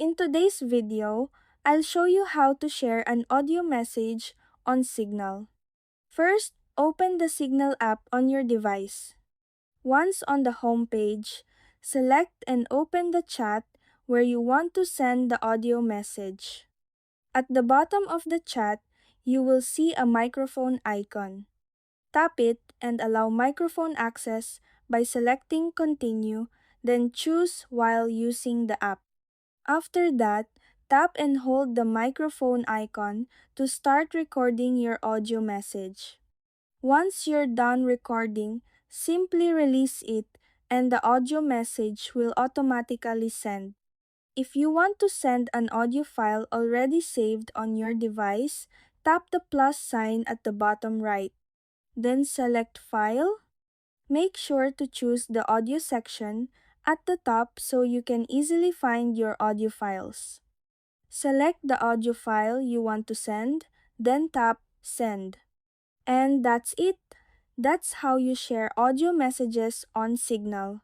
In today's video, I'll show you how to share an audio message on Signal. First, open the Signal app on your device. Once on the home page, select and open the chat where you want to send the audio message. At the bottom of the chat, you will see a microphone icon. Tap it and allow microphone access by selecting Continue, then choose while using the app. After that, tap and hold the microphone icon to start recording your audio message. Once you're done recording, simply release it and the audio message will automatically send. If you want to send an audio file already saved on your device, tap the plus sign at the bottom right. Then select File. Make sure to choose the audio section at the top so you can easily find your audio files. Select the audio file you want to send, then tap Send. And that's it. That's how you share audio messages on Signal.